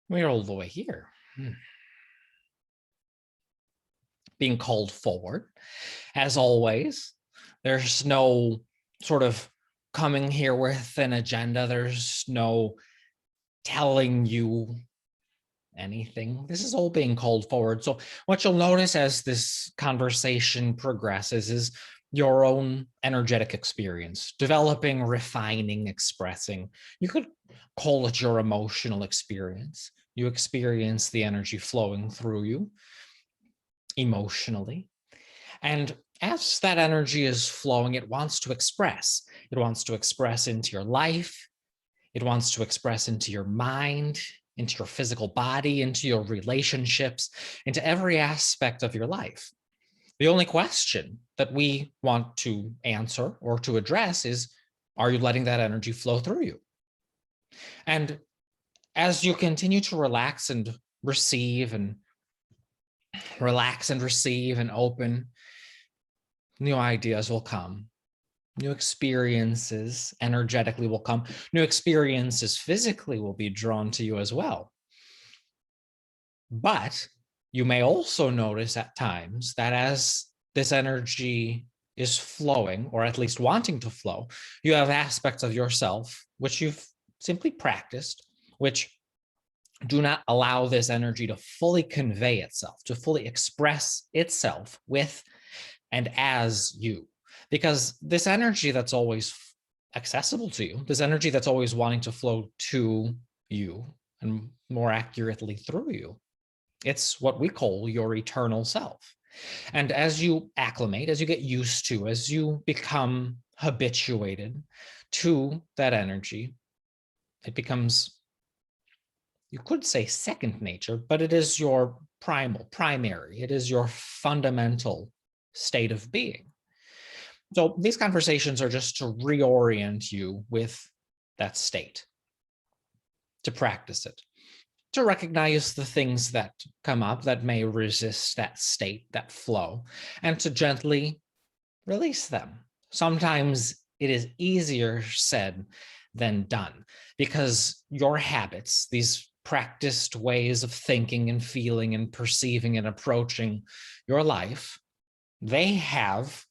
We're all the way here. Being called forward. As always, there's no sort of coming here with an agenda. There's no telling you anything. This is all being called forward. So what you'll notice as this conversation progresses is your own energetic experience, developing, refining, expressing. You could call it your emotional experience. You experience the energy flowing through you emotionally. And as that energy is flowing, it wants to express. It wants to express into your life. It wants to express into your mind, into your physical body, into your relationships, into every aspect of your life. The only question that we want to answer or to address is, are you letting that energy flow through you? And as you continue to relax and receive and open, new ideas will come. New experiences energetically will come. New experiences physically will be drawn to you as well. But you may also notice at times that as this energy is flowing, or at least wanting to flow, you have aspects of yourself which you've simply practiced, which do not allow this energy to fully convey itself, to fully express itself with and as you. Because this energy that's always accessible to you, this energy that's always wanting to flow to you and more accurately through you, it's what we call your eternal self. And as you acclimate, as you get used to, as you become habituated to that energy, it becomes, you could say second nature, but it is your primary, it is your fundamental state of being. So these conversations are just to reorient you with that state, to practice it, to recognize the things that come up that may resist that state, that flow, and to gently release them. Sometimes it is easier said than done because your habits, these practiced ways of thinking and feeling and perceiving and approaching your life, they have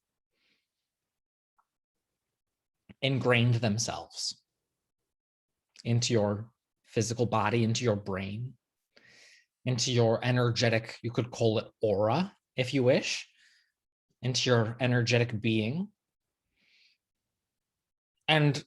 ingrained themselves into your physical body, into your brain, into your energetic, you could call it aura, if you wish, into your energetic being. And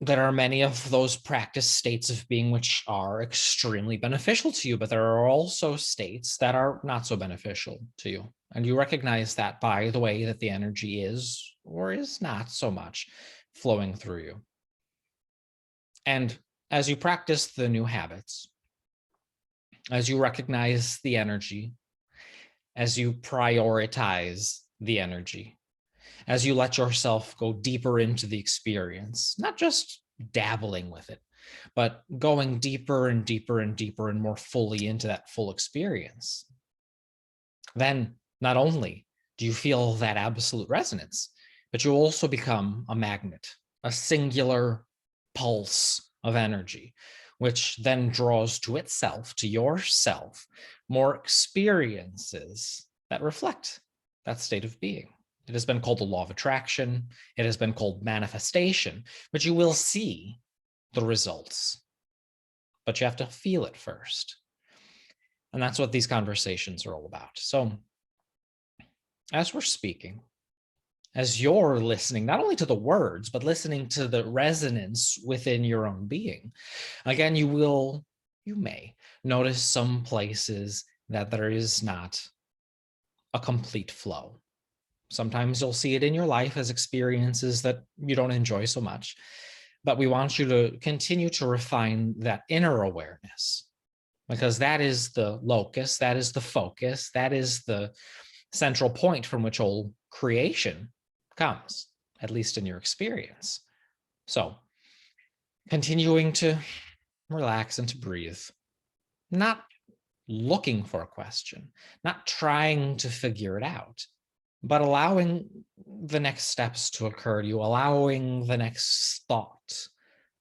there are many of those practice states of being which are extremely beneficial to you, but there are also states that are not so beneficial to you. And you recognize that by the way that the energy is or is not so much flowing through you. And as you practice the new habits, as you recognize the energy, as you prioritize the energy, as you let yourself go deeper into the experience, not just dabbling with it, but going deeper and deeper and deeper and more fully into that full experience, then not only do you feel that absolute resonance, but you also become a magnet, a singular pulse of energy, which then draws to itself, to yourself, more experiences that reflect that state of being. It has been called the law of attraction. It has been called manifestation, but you will see the results. But you have to feel it first. And that's what these conversations are all about. So as we're speaking, as you're listening, not only to the words, but listening to the resonance within your own being, again, you may notice some places that there is not a complete flow. Sometimes you'll see it in your life as experiences that you don't enjoy so much, but we want you to continue to refine that inner awareness, because that is the locus, that is the focus, that is the central point from which all creation comes, at least in your experience. So continuing to relax and to breathe, not looking for a question, not trying to figure it out, but allowing the next steps to occur to you, allowing the next thought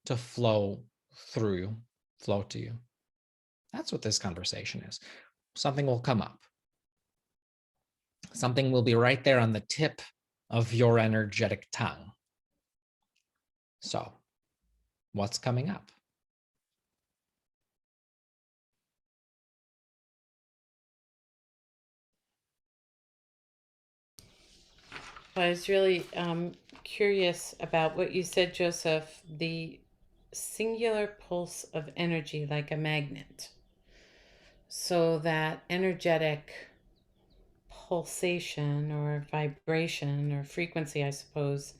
to flow through you, flow to you. That's what this conversation is. Something will come up. Something will be right there on the tip of your energetic tongue. So, what's coming up? I was really curious about what you said, Joseph, the singular pulse of energy like a magnet. So that energetic pulsation or vibration or frequency, I suppose,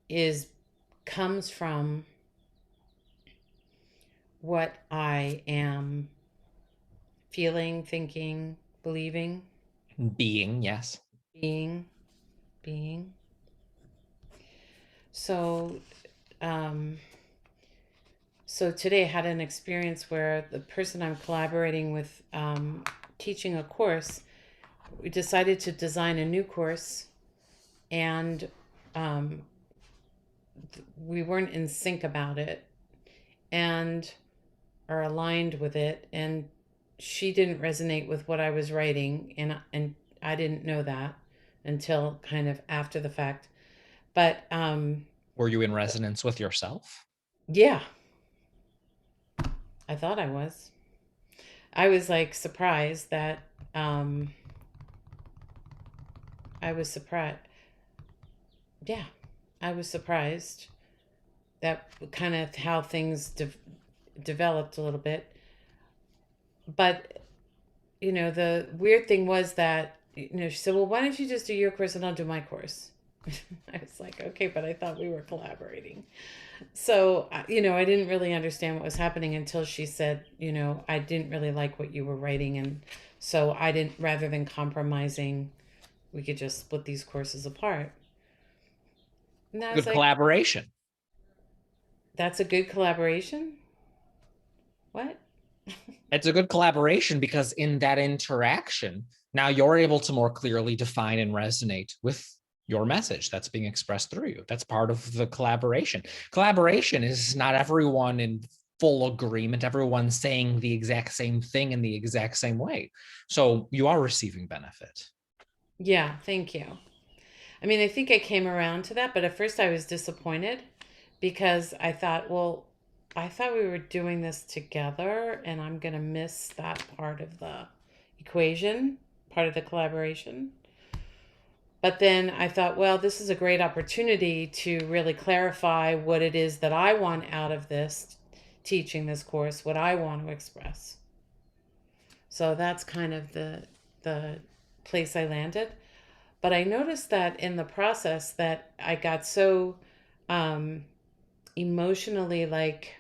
is comes from what I am feeling, thinking, believing, Being, yes. being, being. So, um, so today I had an experience where the person I'm collaborating with, teaching a course, we decided to design a new course, and um, we weren't in sync about it and are aligned with it. And she didn't resonate with what I was writing, and I didn't know that until kind of after the fact. But Were you in resonance with yourself? yeah, I thought I was. I was like surprised that I was surprised. Yeah, I was surprised that kind of how things developed a little bit. But the weird thing was that she said, "Well, why don't you just do your course and I'll do my course?" I was like, "Okay, but I thought we were collaborating." So I didn't really understand what was happening until she said, "I didn't really like what you were writing, and so I didn't. Rather than compromising, we could just split these courses apart." And I was Good like, collaboration. "That's a good collaboration." What? It's a good collaboration because in that interaction, now you're able to more clearly define and resonate with your message that's being expressed through you. That's part of the collaboration. Collaboration is not everyone in full agreement, everyone saying the exact same thing in the exact same way. So you are receiving benefit. Yeah, thank you. I mean, I think I came around to that, but at first I was disappointed because I thought, well, I thought we were doing this together and I'm going to miss that part of the equation, part of the collaboration. But then I thought, well, this is a great opportunity to really clarify what it is that I want out of this teaching this course, what I want to express. So that's kind of the place I landed. But I noticed that in the process that I got so um, emotionally like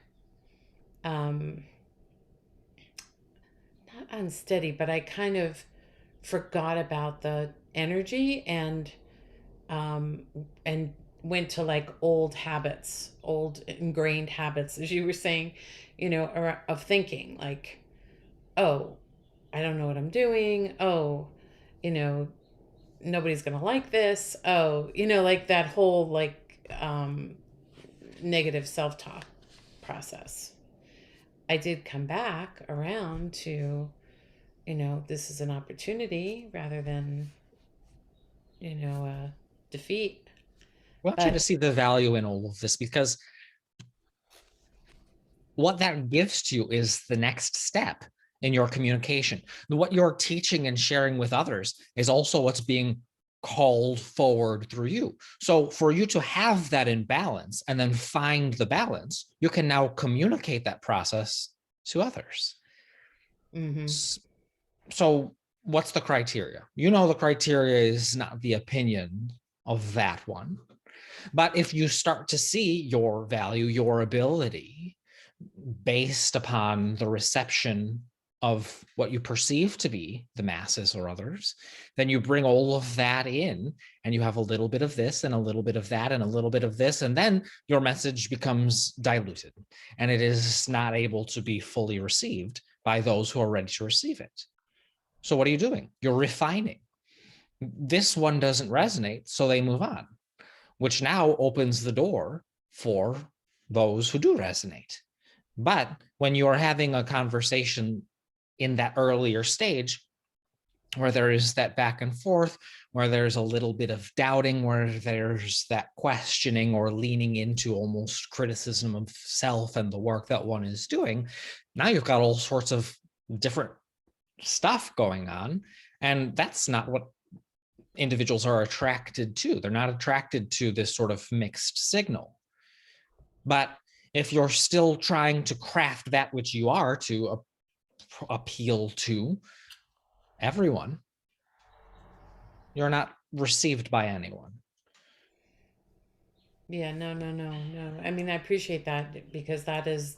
um, not unsteady, but I kind of forgot about the energy um, and went to like old habits, old ingrained habits, as you were saying, of thinking like, oh, I don't know what I'm doing. Oh, you know, nobody's gonna like this. Oh, like that whole like negative self-talk process. I did come back around to, this is an opportunity rather than, defeat. I want you to But see the value in all of this because what that gives to you is the next step in your communication. What you're teaching and sharing with others is also what's being called forward through you. So for you to have that in balance and then find the balance, you can now communicate that process to others. mm-hmm. So what's the criteria? You know, the criteria is not the opinion of that one. But if you start to see your value, your ability, based upon the reception of what you perceive to be the masses or others, then you bring all of that in and you have a little bit of this and a little bit of that and a little bit of this. And then your message becomes diluted and it is not able to be fully received by those who are ready to receive it. So what are you doing? You're refining. This one doesn't resonate, so they move on, which now opens the door for those who do resonate. But when you're having a conversation in that earlier stage, where there is that back and forth, where there's a little bit of doubting, where there's that questioning or leaning into almost criticism of self and the work that one is doing, now you've got all sorts of different stuff going on. And that's not what individuals are attracted to. They're not attracted to this sort of mixed signal. But if you're still trying to craft that which you are to appeal to everyone, you're not received by anyone. Yeah, no, no, no, no. I mean, I appreciate that because that is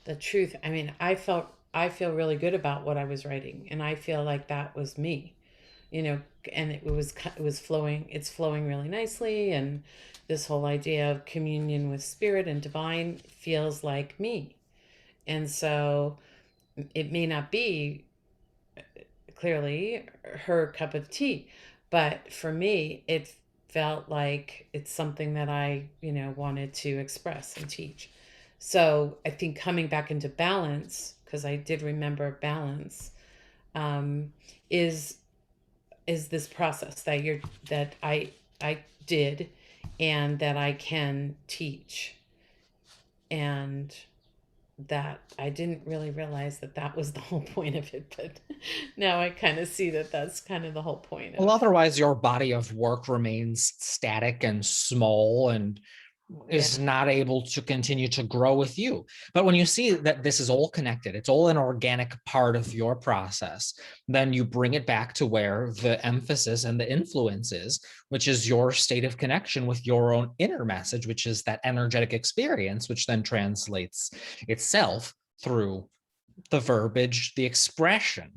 the truth. I mean, I feel really good about what I was writing, and I feel like that was me, you know, and it was flowing. It's flowing really nicely, and this whole idea of communion with spirit and divine feels like me. And so it may not be clearly her cup of tea, but for me, it felt like it's something that I, wanted to express and teach. So I think coming back into balance, because I did remember balance, um, is is this process that I did, and that I can teach, and that I didn't really realize that that was the whole point of it, but now I kind of see that that's kind of the whole point Well, of. otherwise, your body of work remains static and small and is Yeah. not able to continue to grow with you. But when you see that this is all connected, it's all an organic part of your process, then you bring it back to where the emphasis and the influence is, which is your state of connection with your own inner message, which is that energetic experience, which then translates itself through the verbiage, the expression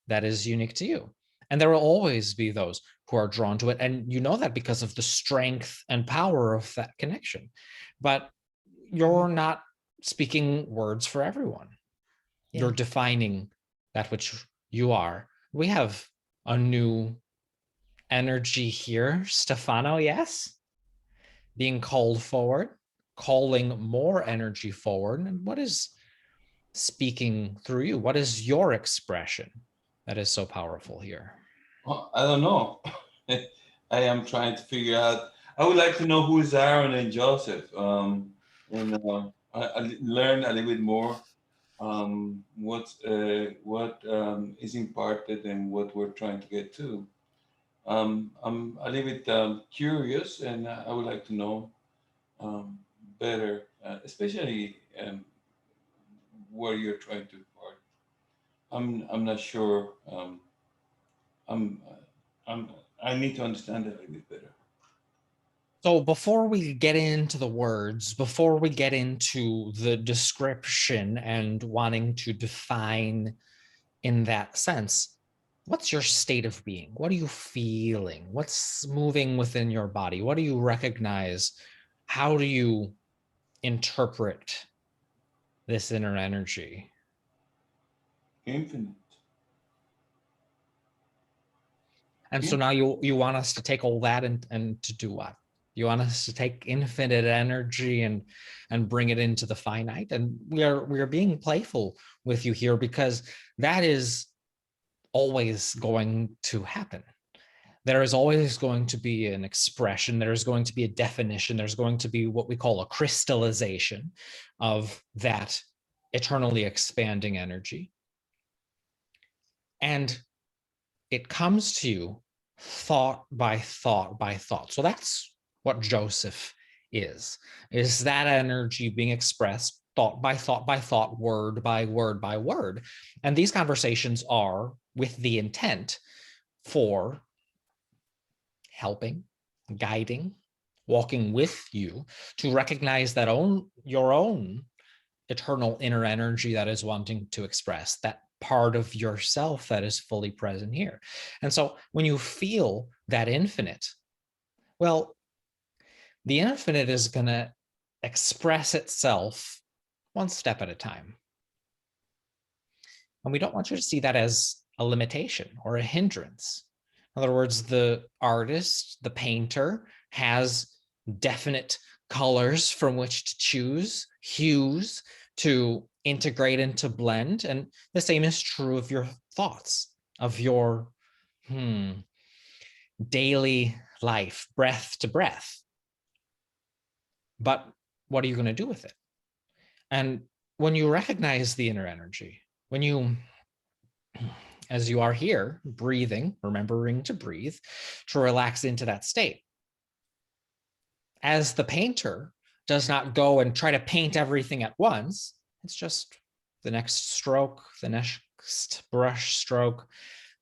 that is unique to you. And there will always be those who are drawn to it. And you know that because of the strength and power of that connection. But Mhm. you're not speaking words for everyone. You're Yeah. defining that which you are. We have a new energy here, Stefano, yes? Being called forward, calling more energy forward. And what is speaking through you? What is your expression that is so powerful here? Well, I don't know. I am trying to figure out. I would like to know who is Aaron and Joseph, and I learn a little bit more what is imparted and what we're trying to get to. I'm a little bit curious, and I would like to know um, better, especially where you're trying to impart. I'm not sure. I'm I'm I need to understand that a little bit better. So before we get into the words, before we get into the description and wanting to define in that sense, what's your state of being? What are you feeling? What's moving within your body? What do you recognize? How do you interpret this inner energy? Infinite. And so In- now you want us to take all that and to do what? You want us to take infinite energy and bring it into the finite. And we are being playful with you here because that is always going to happen. There is always going to be an expression, there's going to be a definition, there's going to be what we call a crystallization of that eternally expanding energy. And it comes to you thought by thought by thought. So that's what Joseph is that energy being expressed thought by thought by thought, word by word by word. And these conversations are with the intent for helping, guiding, walking with you to recognize that your own eternal inner energy that is wanting to express that part of yourself that is fully present here. And so when you feel that infinite, well, the infinite is going to express itself one step at a time. And we don't want you to see that as a limitation or a hindrance. In other words, the artist, the painter, has definite colors from which to choose, hues to integrate and to blend. And the same is true of your thoughts, of your daily life, breath to breath. But what are you going to do with it? And when you recognize the inner energy, when you, as you are here, breathing, remembering to breathe, to relax into that state. As the painter does not go and try to paint everything at once, it's just the next stroke, the next brush stroke,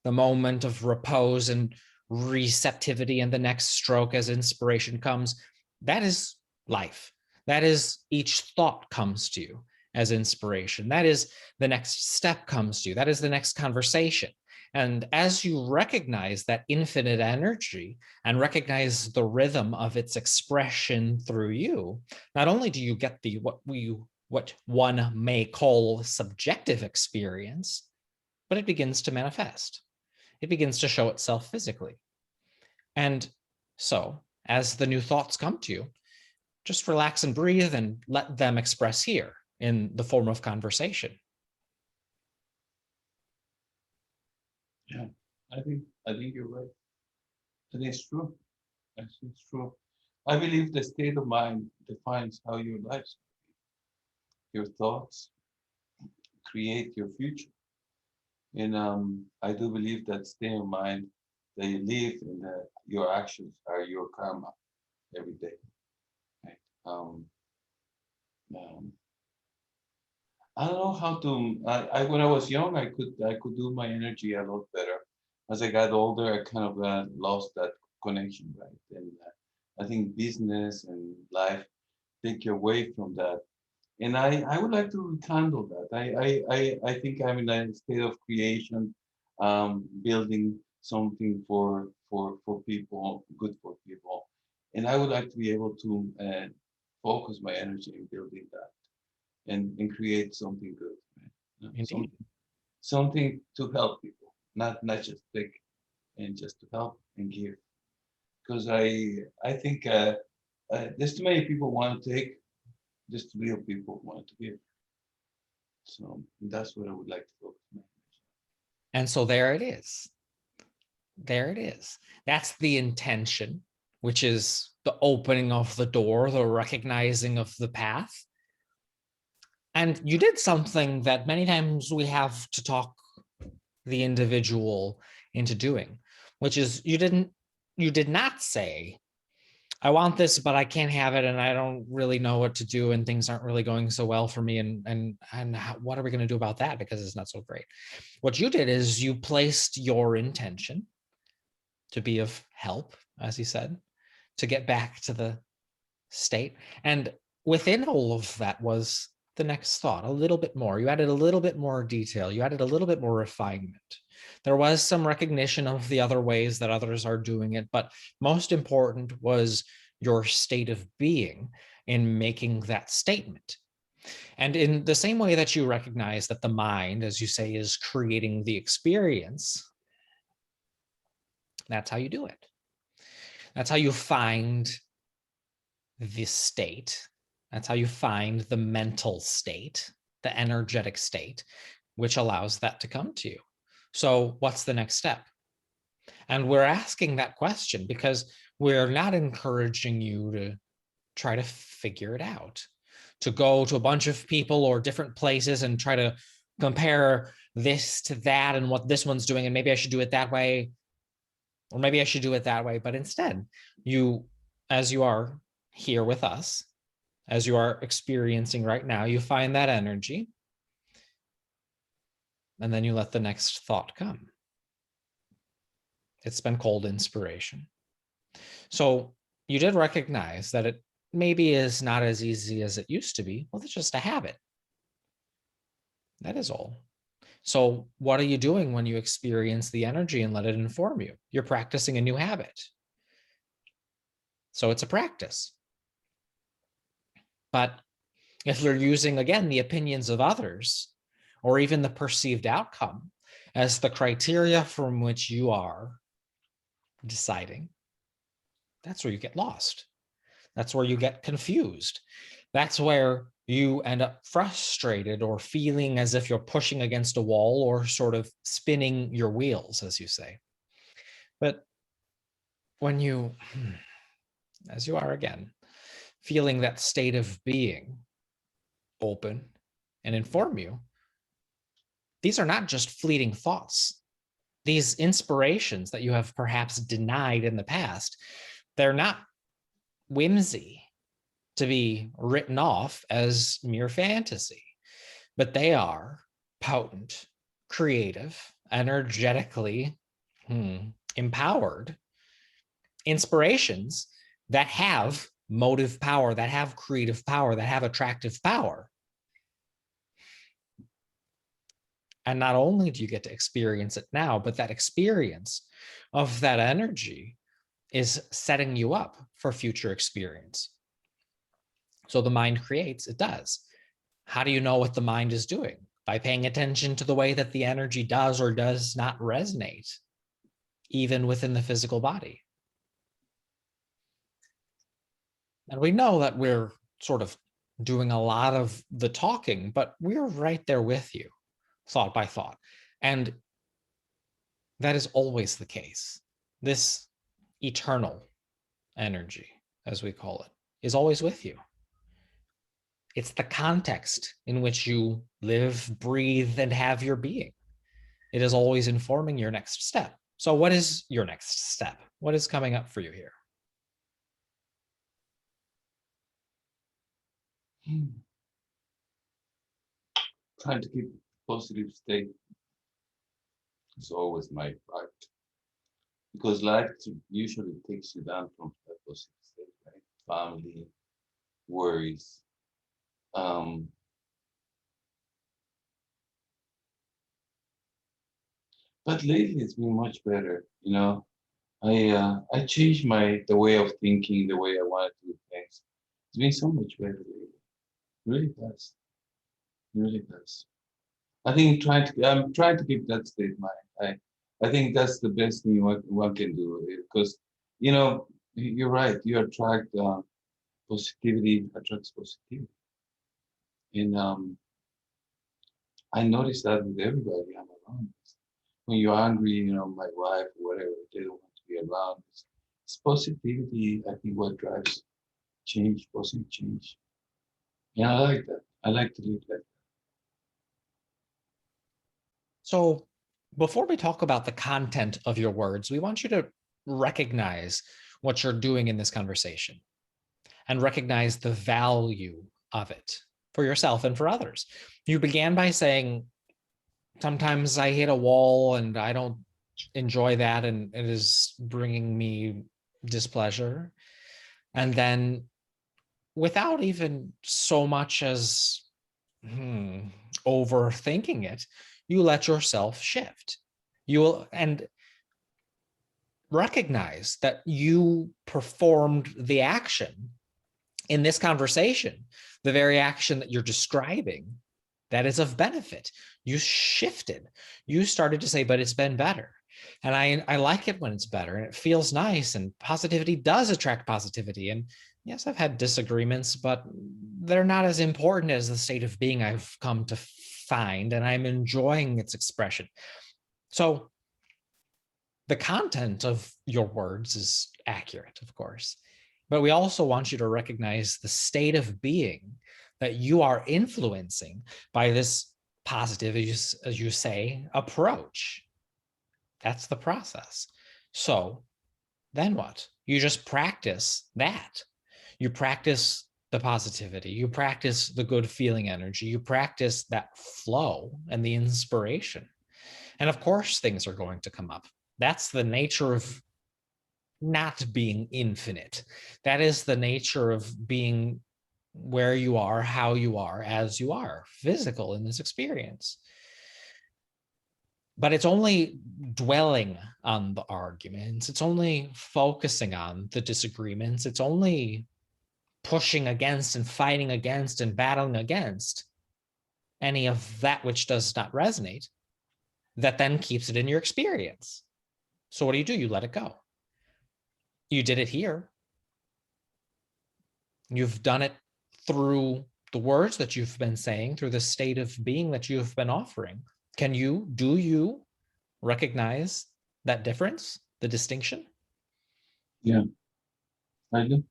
the moment of repose and receptivity, and the next stroke as inspiration comes. That is life. That is each thought comes to you as inspiration. That is the next step comes to you. That is the next conversation. And as you recognize that infinite energy and recognize the rhythm of its expression through you, not only do you get the what one may call subjective experience, but it begins to manifest. It begins to show itself physically. And so, as the new thoughts come to you, just relax and breathe and let them express here in the form of conversation. Yeah, I think you're right. And it's true. It's true. I believe the state of mind defines how your life, your thoughts create your future. And I do believe that state of mind that you live in, your actions are your karma every day. Right? Um, I don't know how to. When I was young, I could do my energy a lot better. As I got older, I kind of lost that connection, right? And I think business and life take you away from that. And I would like to rekindle that. I think I'm in a state of creation, building something for people, good for people. And I would like to be able to focus my energy in building that and create something good, right? Indeed. Something to help people, not just take and just to help and give. Because I think there's too many people want to take, just real people want to give. So that's what I would like to focus on. And so there it is. There it is. That's the intention, which is the opening of the door, the recognizing of the path. And you did something that many times we have to talk the individual into doing, which is you did not say, I want this, but I can't have it, and I don't really know what to do, and things aren't really going so well for me, and what are we going to do about that because it's not so great? What you did is you placed your intention to be of help, as he said, to get back to the state. And within all of that was the next thought, a little bit more. You added a little bit more detail. You added a little bit more refinement. There was some recognition of the other ways that others are doing it, but most important was your state of being in making that statement. And in the same way that you recognize that the mind, as you say, is creating the experience, that's how you do it. That's how you find the state. That's how you find the mental state, the energetic state, which allows that to come to you. So what's the next step? And we're asking that question because we're not encouraging you to try to figure it out, to go to a bunch of people or different places and try to compare this to that and what this one's doing, and maybe I should do it that way, or maybe I should do it that way. But instead, you, as you are here with us, as you are experiencing right now, you find that energy, and then you let the next thought come. It's been called inspiration. So you did recognize that it maybe is not as easy as it used to be. Well, it's just a habit. That is all. So what are you doing when you experience the energy and let it inform you? You're practicing a new habit. So it's a practice. But if you're using, again, the opinions of others, or even the perceived outcome as the criteria from which you are deciding, that's where you get lost. That's where you get confused. That's where you end up frustrated or feeling as if you're pushing against a wall or sort of spinning your wheels, as you say. But when you, as you are again, feeling that state of being open and inform you, these are not just fleeting thoughts. These inspirations that you have perhaps denied in the past, they're not whimsy to be written off as mere fantasy, but they are potent, creative, energetically empowered inspirations that have motive power, that have creative power, that have attractive power. And not only do you get to experience it now, but that experience of that energy is setting you up for future experience. So the mind creates, it does. How do you know what the mind is doing? By paying attention to the way that the energy does or does not resonate, even within the physical body. And we know that we're sort of doing a lot of the talking, but we're right there with you, thought by thought. And that is always the case. This eternal energy, as we call it, is always with you. It's the context in which you live, breathe, and have your being. It is always informing your next step. So what is your next step? What is coming up for you here? Trying to keep a positive state is always my part. Because life usually takes you down from that positive state, right? Family, worries. But lately it's been much better, you know. I changed the way of thinking, the way I want to do things. It's been so much better lately. It really does. It really does. I'm trying to keep that state of mind. I think that's the best thing one can do because, you know, you're right. You attract positivity attracts positivity, and I notice that with everybody I'm around. When you're angry, you know, my wife or whatever, they don't want to be around. It's positivity. I think what drives change, positive change. Yeah, I like that. I like to live like that. So before we talk about the content of your words, we want you to recognize what you're doing in this conversation and recognize the value of it for yourself and for others. You began by saying, sometimes I hit a wall and I don't enjoy that, and it is bringing me displeasure. And then, without even so much as overthinking it, you let yourself shift. You will, and recognize that you performed the action in this conversation, the very action that you're describing that is of benefit. You shifted. You started to say, but it's been better. And I like it when it's better and it feels nice, and positivity does attract positivity. And yes, I've had disagreements, but they're not as important as the state of being I've come to find, and I'm enjoying its expression. So the content of your words is accurate, of course, but we also want you to recognize the state of being that you are influencing by this positive, as you say, approach. That's the process. So then what? You just practice that. You practice the positivity. You practice the good feeling energy. You practice that flow and the inspiration. And of course, things are going to come up. That's the nature of not being infinite. That is the nature of being where you are, how you are, as you are, physical in this experience. But it's only dwelling on the arguments. It's only focusing on the disagreements. It's only pushing against and fighting against and battling against any of that which does not resonate that then keeps it in your experience. So what do? You let it go. You did it here. You've done it through the words that you've been saying, through the state of being that you've been offering. Do you recognize that difference, the distinction? Yeah, I do.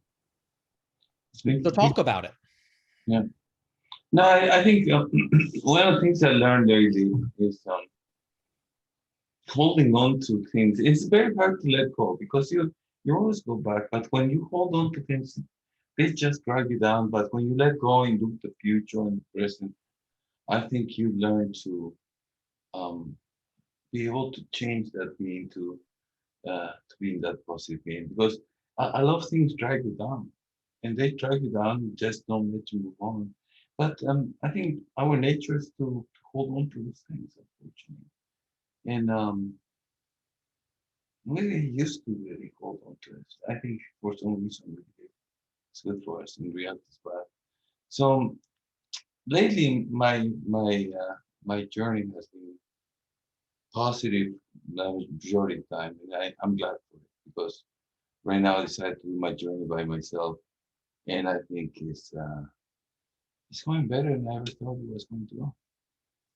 So talk about it. Yeah. No, I think one of the things I learned lately is holding on to things. It's very hard to let go because you always go back, but when you hold on to things, they just drag you down. But when you let go and look at the future and the present, I think you learn um, be able to change that being to being that positive being. Because a lot of things drag you down, and they drag you down, just don't let you move on. But I think our nature is to hold on to those things, unfortunately. And we used to really hold on to it. I think for some reason we did. It's good for us and react as bad. So lately, my journey has been positive the majority of the time, and I'm glad for it because right now I decided to do my journey by myself, and I think it's going better than I ever thought it was going to go.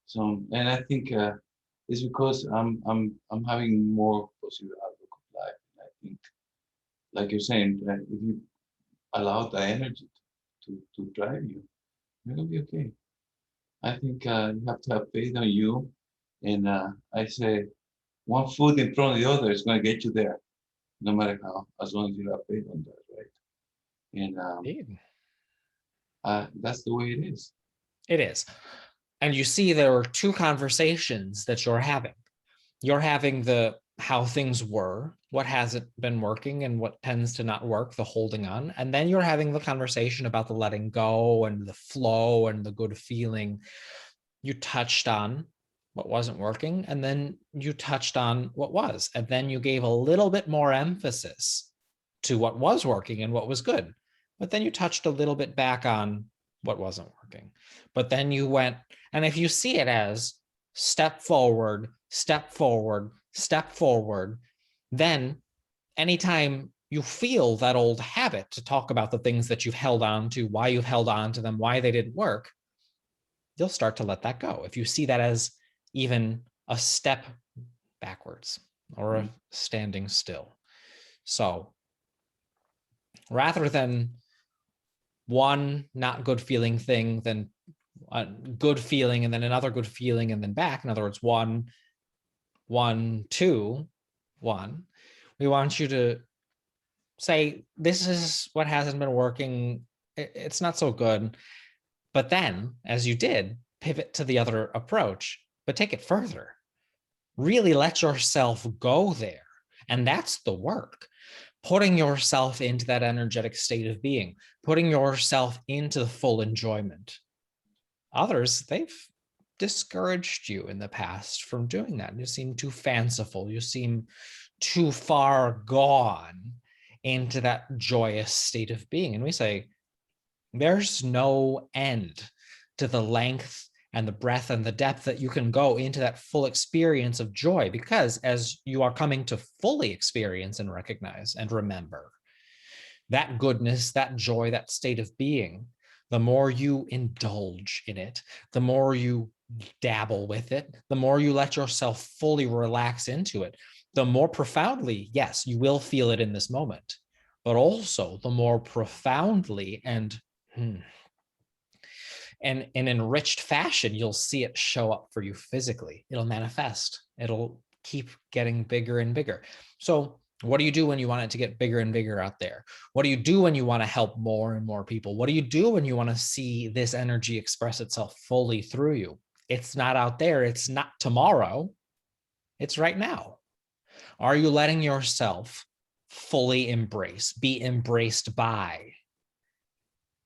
So, and I think it's because I'm having more positive outlook of life. And I think, like you're saying, that if you allow the energy to drive you, you're gonna be okay. I think you have to have faith on you, and I say one foot in front of the other is gonna get you there, no matter how, as long as you have faith on that, right? And Indeed. that's the way it is. It is. And you see, there are two conversations that you're having. You're having the how things were, what hasn't been working, and what tends to not work, the holding on. And then you're having the conversation about the letting go and the flow and the good feeling. You touched on what wasn't working, and then you touched on what was. And then you gave a little bit more emphasis to what was working and what was good. But then you touched a little bit back on what wasn't working. But then you went, and if you see it as step forward, step forward, step forward, then anytime you feel that old habit to talk about the things that you've held on to, why you've held on to them, why they didn't work, you'll start to let that go. If you see that as even a step backwards or a standing still. So rather than one not good feeling thing, then a good feeling, and then another good feeling, and then back. In other words, one, two, one. We want you to say, this is what hasn't been working. It's not so good. But then, as you did, pivot to the other approach, but take it further. Really let yourself go there. And that's the work. Putting yourself into that energetic state of being, putting yourself into the full enjoyment. Others, they've discouraged you in the past from doing that. You seem too fanciful. You seem too far gone into that joyous state of being. And we say, there's no end to the length and the breadth and the depth that you can go into that full experience of joy, because as you are coming to fully experience and recognize and remember that goodness, that joy, that state of being, the more you indulge in it, the more you dabble with it, the more you let yourself fully relax into it, the more profoundly, yes, you will feel it in this moment, but also the more profoundly and in enriched fashion, you'll see it show up for you physically. It'll manifest. It'll keep getting bigger and bigger. So what do you do when you want it to get bigger and bigger out there? What do you do when you want to help more and more people? What do you do when you want to see this energy express itself fully through you? It's not out there. It's not tomorrow. It's right now. Are you letting yourself fully embrace, be embraced by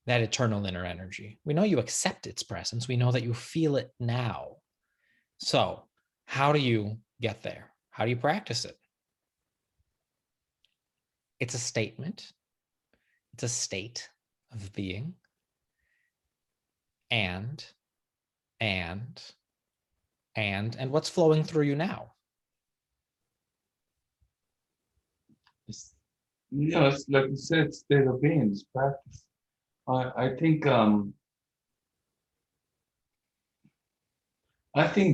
that eternal inner energy? We know you accept its presence. We know that you feel it now. So how do you get there? How do you practice it? It's a statement. It's a state of being. And what's flowing through you now? It's, it's like you said, state of being, it's practice. I think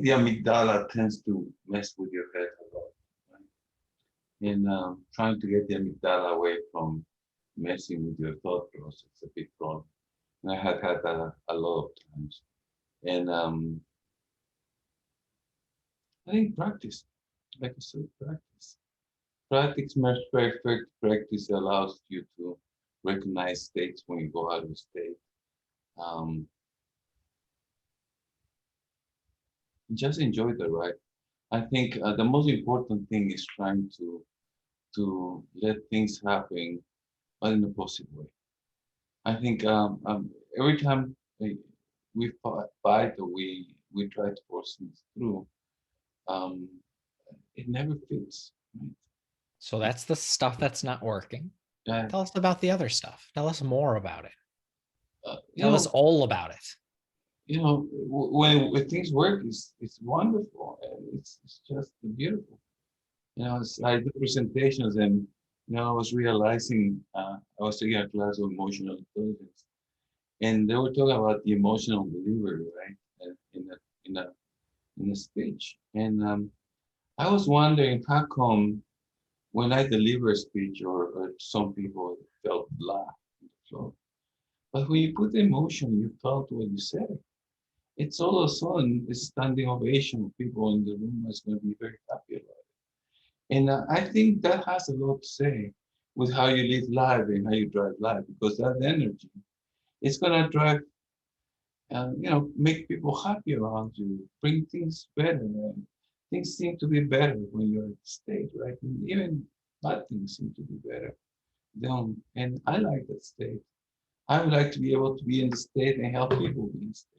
the amygdala tends to mess with your head a lot, right? And trying to get the amygdala away from messing with your thought process is a big problem. And I have had that a lot of times. And I think practice, like I said, practice. Practice makes perfect. Practice allows you to recognize states when you go out of state. Um, just enjoy the ride. I think the most important thing is trying to let things happen, but in a positive way. I think every time we fight or we try to force things through, um, it never fits. Right? So that's the stuff that's not working. Uh, Tell us about the other stuff. Tell us more about it. you Tell us know, all about it. when things work, it's wonderful. It's just beautiful. I do presentations, and I was realizing I was taking a class of emotional intelligence, and they were talking about the emotional delivery, right? In a in a in a speech, and I was wondering how come when I deliver a speech, or some people felt blah on the floor, but when you put the emotion, you felt what you said. It's all of a sudden a standing ovation. People in the room is going to be very happy about it. And I think that has a lot to say with how you live life and how you drive life, because that energy is going to drive, make people happy around you, bring things better. And things seem to be better when you're at the state, right? And even bad things seem to be better. And I like that state. I would like to be able to be in the state and help people be in the state.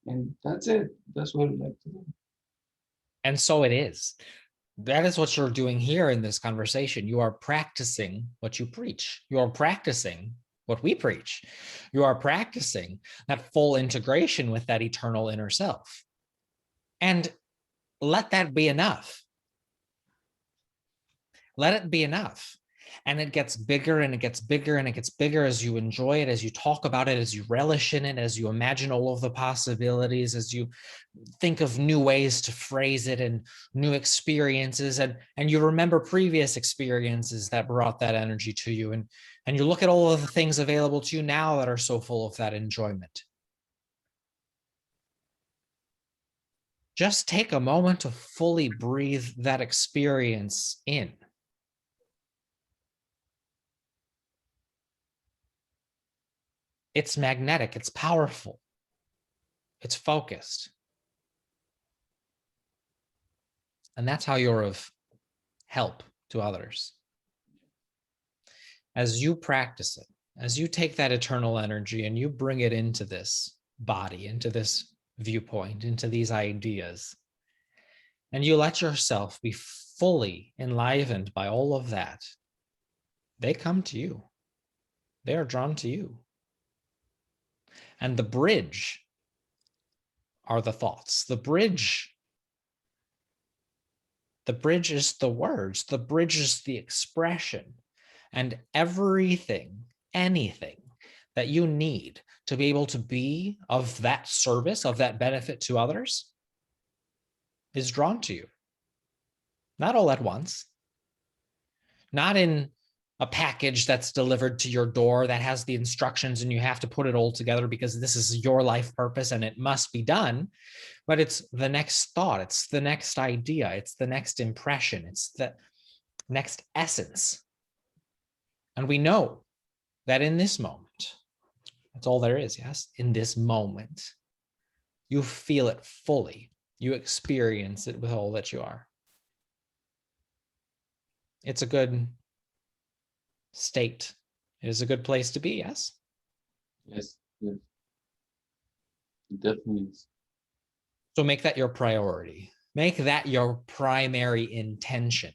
And that's it. That's what I like to do. And so it is. That is what you're doing here in this conversation. You are practicing what you preach. You are practicing what we preach. You are practicing that full integration with that eternal inner self. And let that be enough. Let it be enough. And it gets bigger and it gets bigger and it gets bigger as you enjoy it, as you talk about it, as you relish in it, as you imagine all of the possibilities, as you think of new ways to phrase it and new experiences, and you remember previous experiences that brought that energy to you, and you look at all of the things available to you now that are so full of that enjoyment. Just take a moment to fully breathe that experience in. It's magnetic, it's powerful, it's focused. And that's how you're of help to others. As you practice it, as you take that eternal energy and you bring it into this body, into this viewpoint, into these ideas, and you let yourself be fully enlivened by all of that, they come to you. They are drawn to you. And the bridge are the thoughts. The bridge is the words. The bridge is the expression. And everything, anything that you need to be able to be of that service, of that benefit to others, is drawn to you. Not all at once, not in a package that's delivered to your door that has the instructions and you have to put it all together because this is your life purpose and it must be done. But it's the next thought, it's the next idea, it's the next impression, it's the next essence. And we know that in this moment, that's all there is, yes? In this moment, you feel it fully. You experience it with all that you are. It's a good state. It is a good place to be, yes? Yes, yes, it definitely is. So make that your priority. Make that your primary intention.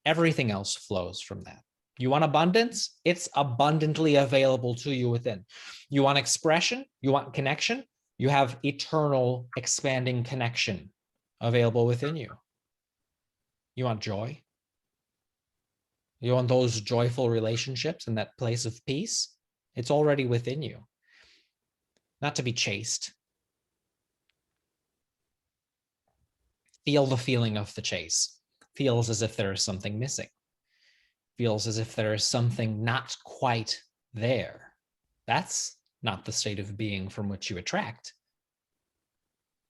Everything else flows from that. You want abundance? It's abundantly available to you within. You want expression? You want connection? You have eternal expanding connection available within you. You want joy? You want those joyful relationships and that place of peace? It's already within you. Not to be chased. Feel the feeling of the chase. Feels as if there is something missing. Feels as if there is something not quite there. That's not the state of being from which you attract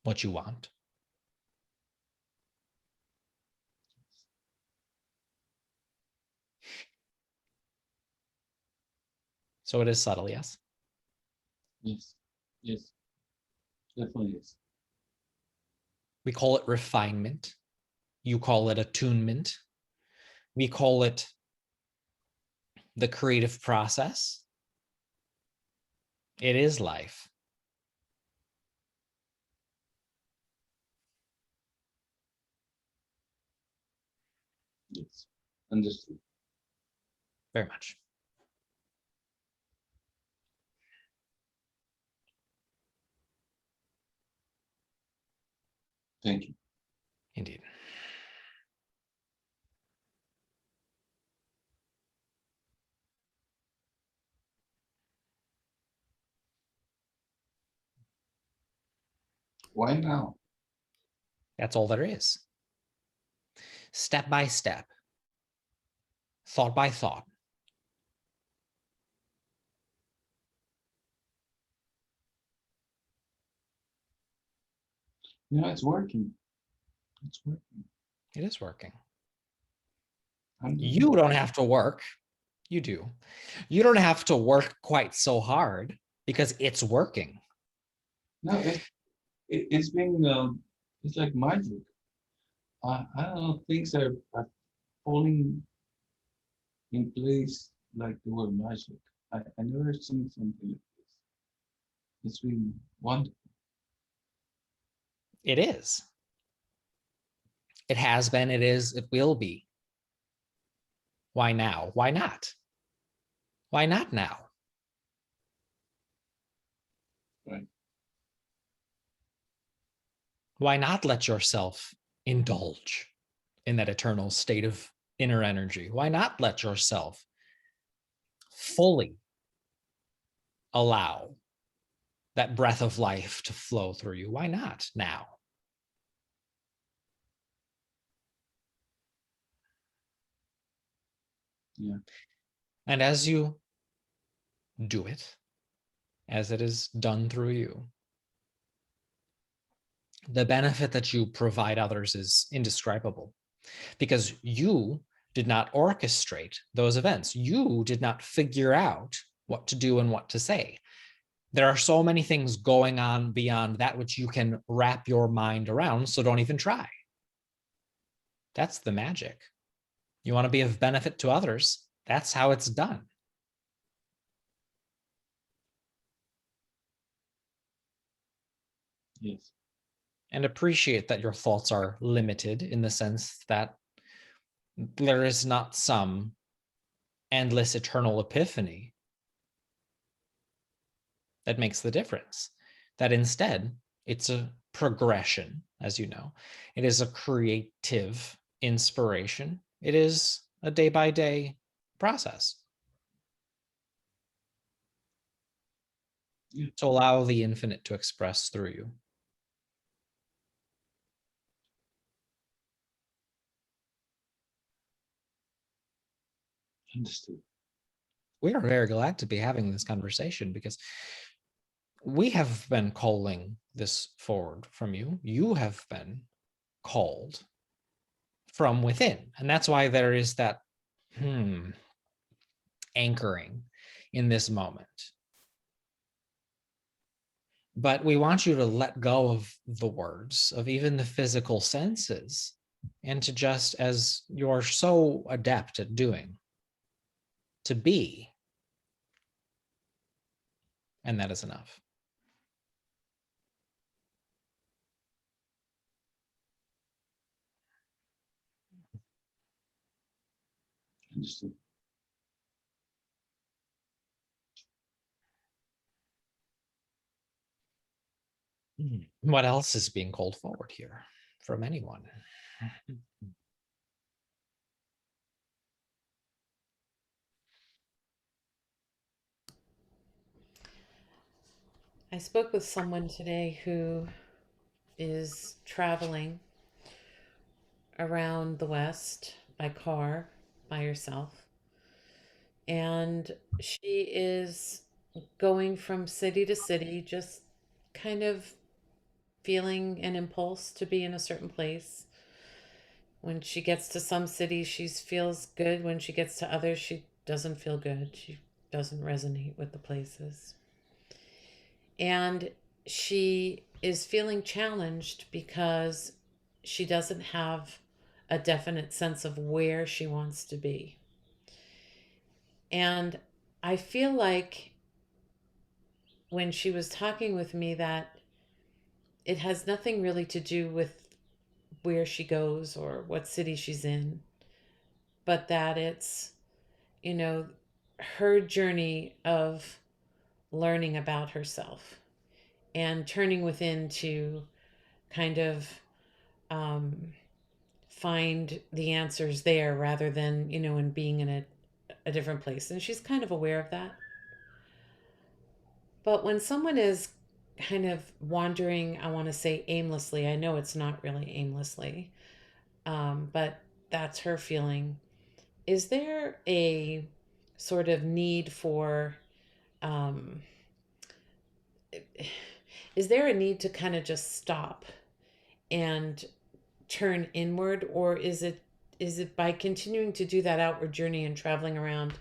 what you want. So it is subtle, yes? Yes. Yes. Definitely is. We call it refinement. You call it attunement. We call it the creative process. It is life. Yes. Understood. Very much. Thank you. Indeed. Why now? That's all there is. Step by step, thought by thought. It's working. It's working. It is working. I'm- You don't have to work. You do. You don't have to work quite so hard because it's working. No, it's been it's like magic. I don't know, things are falling in place like they were magic. I never seen something like this. It's been wonderful. It is. It has been, it is, it will be. Why now? Why not? Why not now? Right. Why not let yourself indulge in that eternal state of inner energy? Why not let yourself fully allow that breath of life to flow through you? Why not now? Yeah. And as you do it, as it is done through you, the benefit that you provide others is indescribable because you did not orchestrate those events. You did not figure out what to do and what to say. There are so many things going on beyond that which you can wrap your mind around, so don't even try. That's the magic. You want to be of benefit to others, that's how it's done. Yes. And appreciate that your thoughts are limited in the sense that there is not some endless eternal epiphany that makes the difference. That instead, it's a progression, as you know. It is a creative inspiration. It is a day by day process. Yeah. To allow the infinite to express through you. Understood. We are very glad to be having this conversation because we have been calling this forward from you. You have been called from within. And that's why there is that anchoring in this moment. But we want you to let go of the words, of even the physical senses, and to just, as you're so adept at doing, to be. And that is enough. Understood. What else is being called forward here from anyone? I spoke with someone today who is traveling around the West by car by herself. And she is going from city to city, just kind of feeling an impulse to be in a certain place. When she gets to some cities, she feels good. When she gets to others, she doesn't feel good. She doesn't resonate with the places. And she is feeling challenged because she doesn't have a definite sense of where she wants to be. And I feel like when she was talking with me that it has nothing really to do with where she goes or what city she's in, but that it's, you know, her journey of learning about herself and turning within to kind of um, find the answers there rather than, in being in a different place. And she's kind of aware of that. But when someone is kind of wandering, I want to say aimlessly, I know it's not really aimlessly, but that's her feeling. Is there a sort of need for, um, is there a need to kind of just stop and turn inward, or is it by continuing to do that outward journey and traveling around?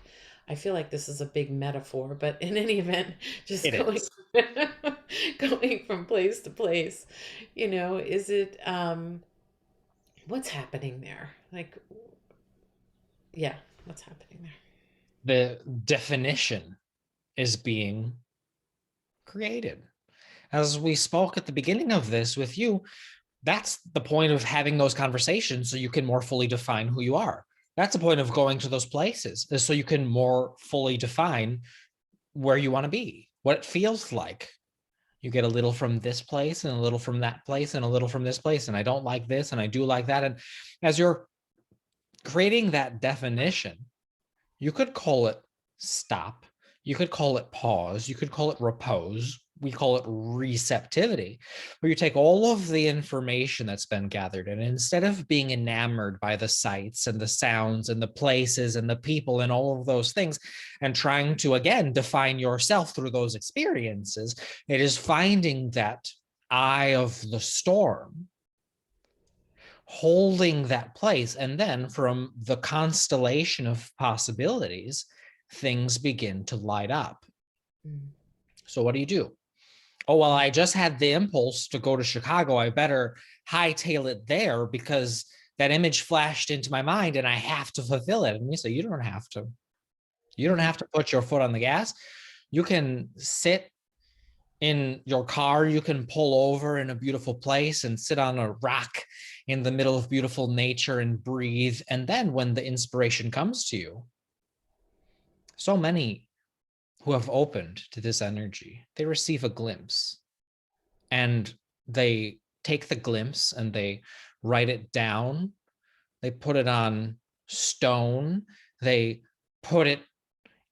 I feel like this is a big metaphor, but in any event, just It going is. going from place to place, is it what's happening there? Like, yeah, what's happening there? The definition is being created. As we spoke at the beginning of this with you, that's the point of having those conversations so you can more fully define who you are. That's the point of going to those places, is so you can more fully define where you want to be, what it feels like. You get a little from this place and a little from that place and a little from this place. And I don't like this and I do like that. And as you're creating that definition, you could call it stop. You could call it pause. You could call it repose. We call it receptivity, where you take all of the information that's been gathered, and instead of being enamored by the sights and the sounds and the places and the people and all of those things, and trying to, again, define yourself through those experiences, it is finding that eye of the storm, holding that place. And then from the constellation of possibilities, things begin to light up. Mm, So what do? Oh, well, mm, I just had the impulse to go to Chicago. I better hightail it there because that image flashed into my mind and I have to fulfill it. And we say, you don't have to. You don't have to put your foot on the gas. You can sit in your car, you can pull over in a beautiful place and sit on a rock in the middle of beautiful nature and breathe. And then when the inspiration comes to you, so many who have opened to this energy, they receive a glimpse and they take the glimpse and they write it down. They put it on stone. They put it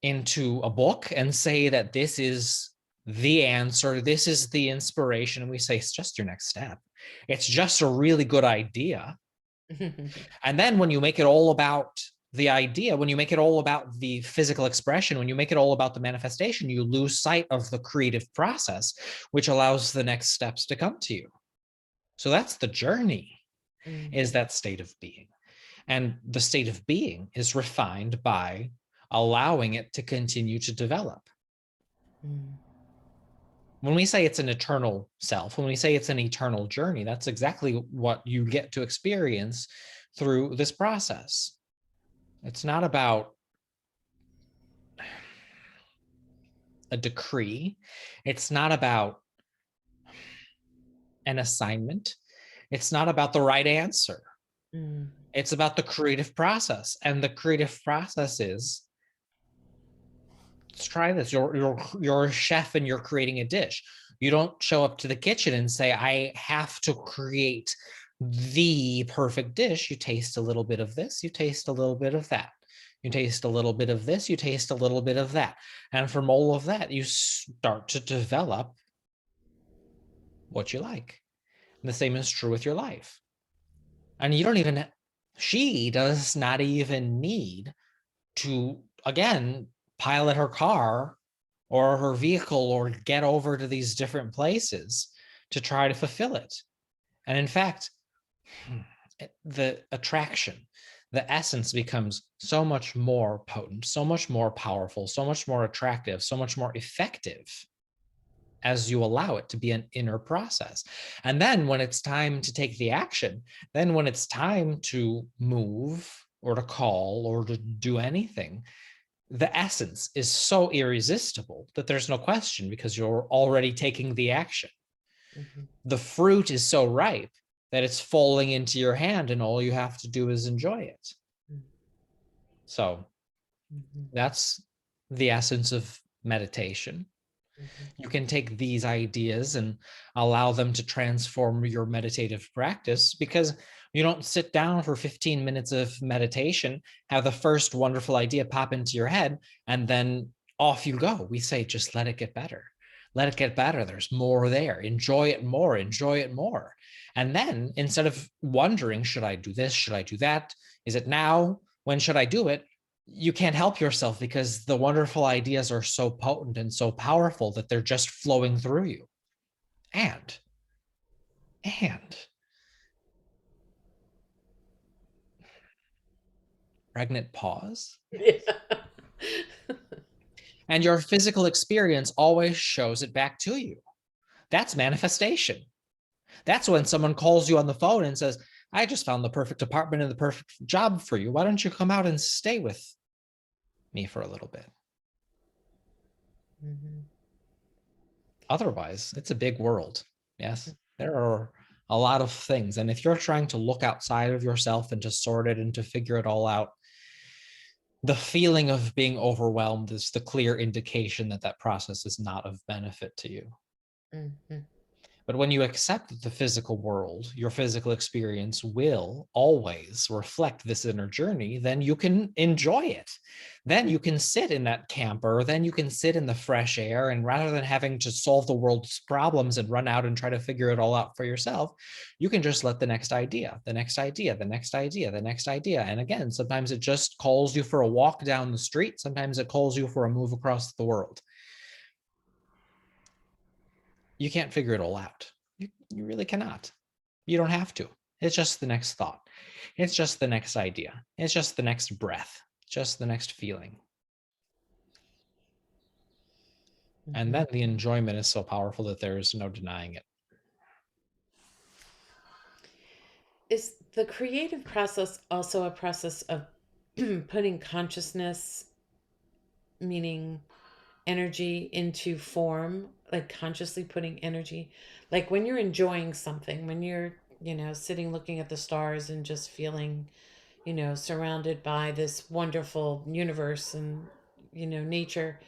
into a book and say that this is the answer, this is the inspiration. And we say, it's just your next step. It's just a really good idea. mm. And then when you make it all about the idea, when you make it all about the physical expression, when you make it all about the manifestation, you lose sight of the creative process, which allows the next steps to come to you. So that's the journey, Mm, is that state of being. And the state of being is refined by allowing it to continue to develop. mm, When we say it's an eternal self, when we say it's an eternal journey, that's exactly what you get to experience through this process. It's not about a decree. It's not about an assignment. It's not about the right answer. mm, It's about the creative process. And the creative process is, let's try this. You're a chef and you're creating a dish. You don't show up to the kitchen and say, I have to create the perfect dish. You taste a little bit of this, you taste a little bit of that. You taste a little bit of this, you taste a little bit of that. And from all of that, you start to develop what you like. And the same is true with your life. And you don't even, she does not even need to, again, pilot her car or her vehicle or get over to these different places to try to fulfill it. And in fact, the attraction, the essence becomes so much more potent, so much more powerful, so much more attractive, so much more effective as you allow it to be an inner process. And then when it's time to take the action, then when it's time to move or to call or to do anything, the essence is so irresistible that there's no question because you're already taking the action. Mhm. The fruit is so ripe that it's falling into your hand and all you have to do is enjoy it. Mhm. So Mhm. that's the essence of meditation. Mhm. You can take these ideas and allow them to transform your meditative practice, because you don't sit down for 15 minutes of meditation, have the first wonderful idea pop into your head, and then off you go. We say, just let it get better. Let it get better. There's more there. Enjoy it more. Enjoy it more. And then instead of wondering, should I do this? Should I do that? Is it now? When should I do it? You can't help yourself because the wonderful ideas are so potent and so powerful that they're just flowing through you. And pregnant pause. Yeah. And your physical experience always shows it back to you. That's manifestation. That's when someone calls you on the phone and says, I just found the perfect apartment and the perfect job for you. Why don't you come out and stay with me for a little bit? Mhm. Otherwise, it's a big world. Yes, there are a lot of things. And if you're trying to look outside of yourself and to sort it and to figure it all out, the feeling of being overwhelmed is the clear indication that that process is not of benefit to you. Mhm. But when you accept that the physical world, your physical experience will always reflect this inner journey, then you can enjoy it. Then you can sit in that camper, then you can sit in the fresh air, and rather than having to solve the world's problems and run out and try to figure it all out for yourself, you can just let the next idea, the next idea, the next idea, the next idea. And again, sometimes it just calls you for a walk down the street. Sometimes it calls you for a move across the world. You can't figure it all out. You really cannot. You don't have to. It's just the next thought. It's just the next idea. It's just the next breath, just the next feeling. And Mhm. then the enjoyment is so powerful that there is no denying it. Is the creative process also a process of putting consciousness, meaning energy, into form, like consciously putting energy, like when you're enjoying something, when you're, sitting looking at the stars and just feeling, surrounded by this wonderful universe and, nature,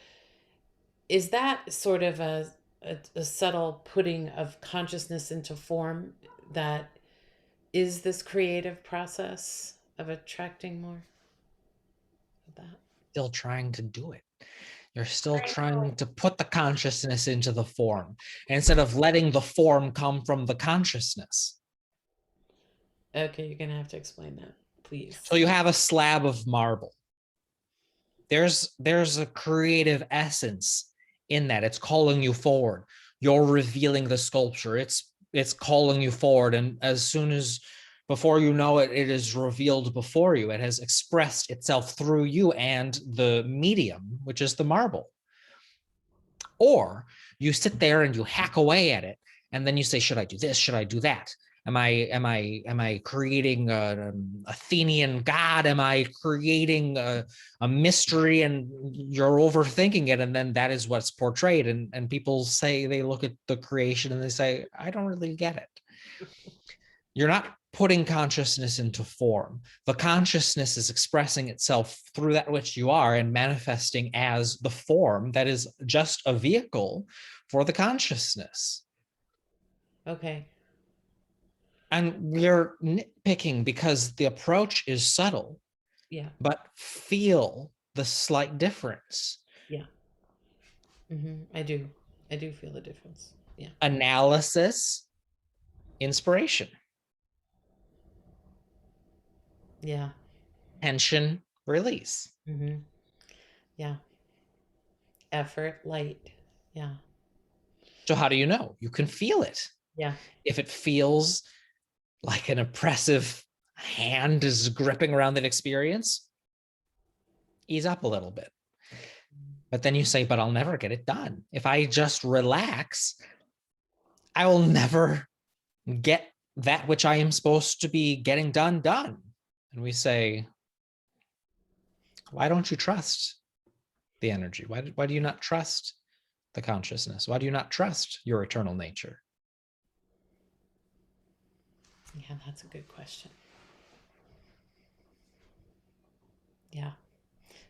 is that sort of a subtle putting of consciousness into form that is this creative process of attracting more of that? Still trying to do it. You're still trying to put the consciousness into the form instead of letting the form come from the consciousness. Okay, you're gonna have to explain that, So please. you have a slab of marble. There's a creative essence in that. It's calling you forward. You're revealing the sculpture. It's calling you forward, and as soon as, before you know it, it is revealed before you. It has expressed itself through you and the medium, which is the marble. Or you sit there and you hack away at it, and then you say, should I do this? Should I do that? Am I creating an Athenian god? Am I creating a mystery? And you're overthinking it, and then that is what's portrayed. And people say, they look at the creation and they say, I don't really get it. You're not putting consciousness into form. The consciousness is expressing itself through that which you are and manifesting as the form that is just a vehicle for the consciousness. Okay. And we're nitpicking because the approach is subtle, Yeah. but feel the slight difference. Yeah. I do. I do feel the difference. Yeah. analysis, inspiration, Yeah. tension, release. Mm-hmm. Yeah. Effort, light. Yeah. So, how do you know? You can feel it. Yeah. If it feels like an oppressive hand is gripping around that experience, ease up a little bit. But then you say, but I'll never get it done. If I just relax, I will never get that which I am supposed to be getting done. And we say, why don't you trust the energy? Why do you not trust the consciousness? Why do you not trust your eternal nature? Yeah, that's a good question. Yeah.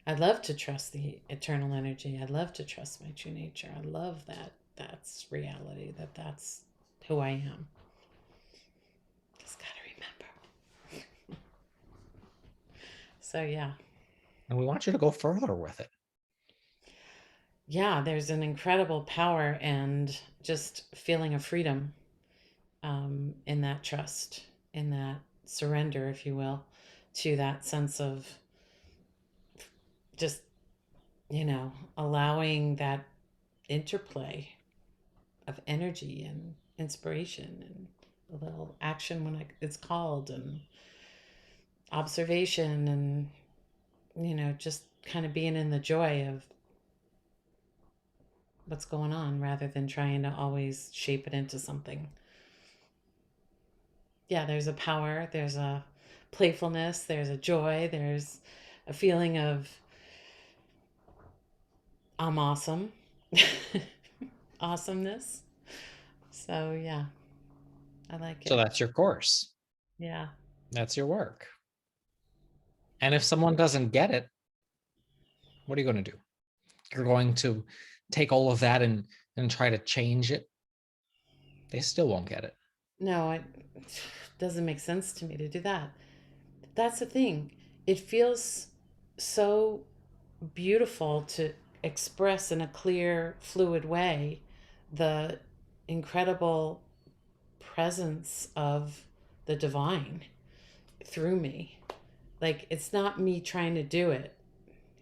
I'd love to trust the eternal energy. I'd love to trust my true nature. I love that that's reality, that's who I am. Just got to remember. So, yeah. And we want you to go further with it. Yeah, there's an incredible power and just feeling of freedom in that trust, in that surrender, if you will, to that sense of just, allowing that interplay of energy and inspiration and a little action when it's called and observation and, just kind of being in the joy of what's going on rather than trying to always shape it into something. Yeah, there's a power, there's a playfulness, there's a joy, there's a feeling of I'm awesome, awesomeness. So, yeah, I like So it. that's your course. Yeah. That's your work. And if someone doesn't get it, what are you going to do? You're going to take all of that and try to change it. They still won't get it. No, it doesn't make sense to me to do that. That's the thing. It feels so beautiful to express in a clear, fluid way the incredible presence of the divine through me. Like, it's not me trying to do it.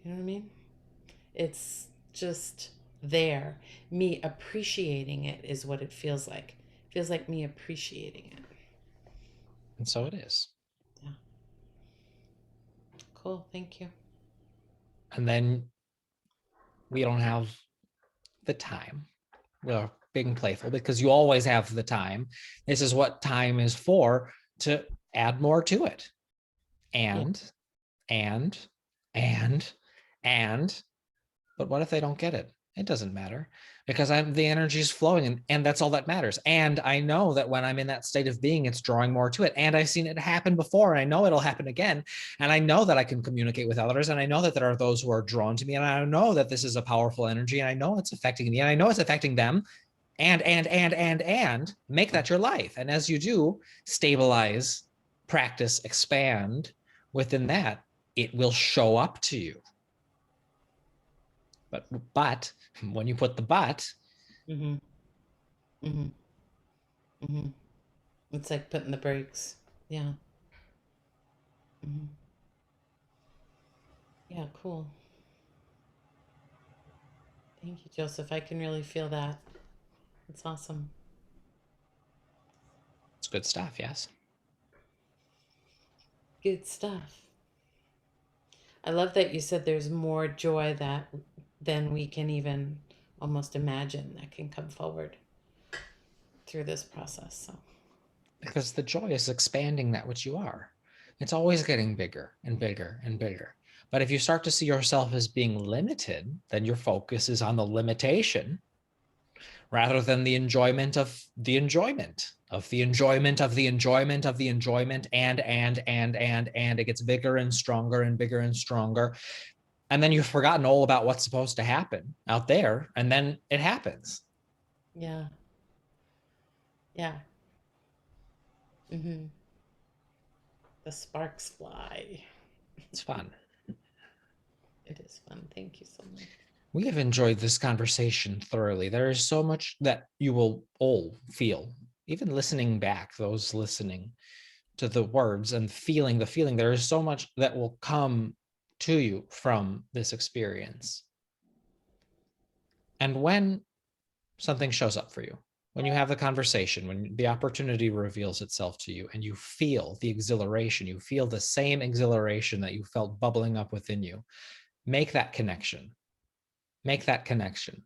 You know what I mean? It's just there. Me appreciating it is what it feels like. It feels like me appreciating it. And so it is. Yeah. Cool. Thank you. And then we don't have the time. We're being playful because you always have the time. This is what time is for, to add more to it. Yeah. And, and, and, and, but what if they don't get it? It doesn't matter because the energy is flowing and that's all that matters. And I know that when I'm in that state of being, it's drawing more to it. And I've seen it happen before and I know it'll happen again. And I know that I can communicate with others. And I know that there are those who are drawn to me. And I know that this is a powerful energy. And I know it's affecting me. And I know it's affecting them. And make that your life. And as you do, stabilize, practice, expand within that, it will show up to you. But when you put the but, Mm-hmm. Mm-hmm. Mm-hmm. It's like putting the brakes. Yeah. Mm-hmm. Yeah, cool. Thank you, Joseph. I can really feel that. It's awesome. it's good stuff. Yes. Good stuff. I love that you said there's more joy that than we can even almost imagine that can come forward through this process. So, Because the joy is expanding that which you are. It's always getting bigger and bigger and bigger. But if you start to see yourself as being limited, then your focus is on the limitation rather than the enjoyment of the enjoyment of the enjoyment of the enjoyment of the enjoyment and it gets bigger and stronger and bigger and stronger. And then you've forgotten all about what's supposed to happen out there. And then it happens. yeah. Yeah. Mm-hmm. The sparks fly. It's fun. It is fun. Thank you so much. We have enjoyed this conversation thoroughly. There is so much that you will all feel, even listening back, those listening to the words and feeling the feeling. There is so much that will come to you from this experience. And when something shows up for you, when you have the conversation, when the opportunity reveals itself to you and you feel the exhilaration, you feel the same exhilaration that you felt bubbling up within you, make that connection. Make that connection.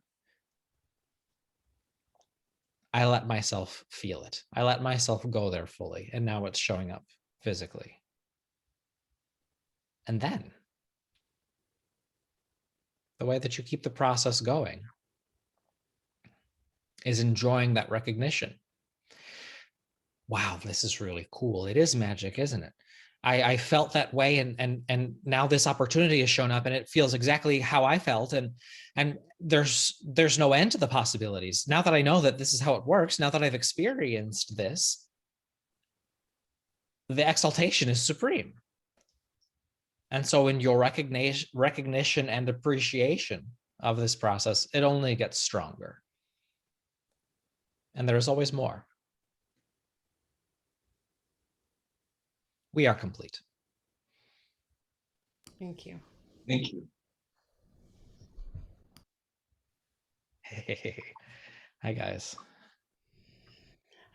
I let myself feel it. I let myself go there fully. And now it's showing up physically. And then the way that you keep the process going is enjoying that recognition. Wow, this is really cool. It is magic, isn't it? I felt that way, and now this opportunity has shown up, and it feels exactly how I felt, and there's no end to the possibilities. Now that I know that this is how it works, now that I've experienced this, the exaltation is supreme. And so in your recognition and appreciation of this process, it only gets stronger. And there is always more. We are complete. Thank you. Thank you. Hey, hi guys.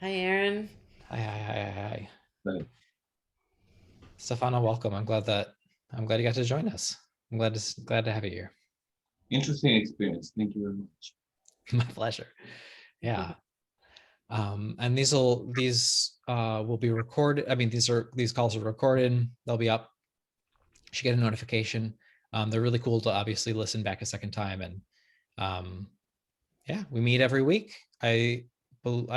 Hi, Aaron. Hi. Right. Stefano, welcome. I'm glad you got to join us. I'm glad to have you here. Interesting experience. Thank you very much. My pleasure. Yeah. And these will be recorded. I mean, these calls are recorded. They'll be up. You should get a notification. They're really cool to obviously listen back a second time. And yeah, we meet every week. I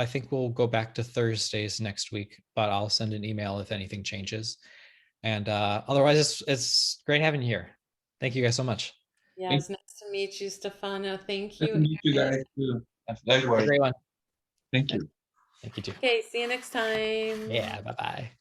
think we'll go back to Thursdays next week, but I'll send an email if anything changes. And otherwise, it's great having you here. Thank you guys so much. Yeah, it's nice to meet you, Stefano. Thank Nice you. to meet you guys too. Have a Likewise. great one. Thank you. Thank you too. Okay, see you next time. Yeah, bye-bye.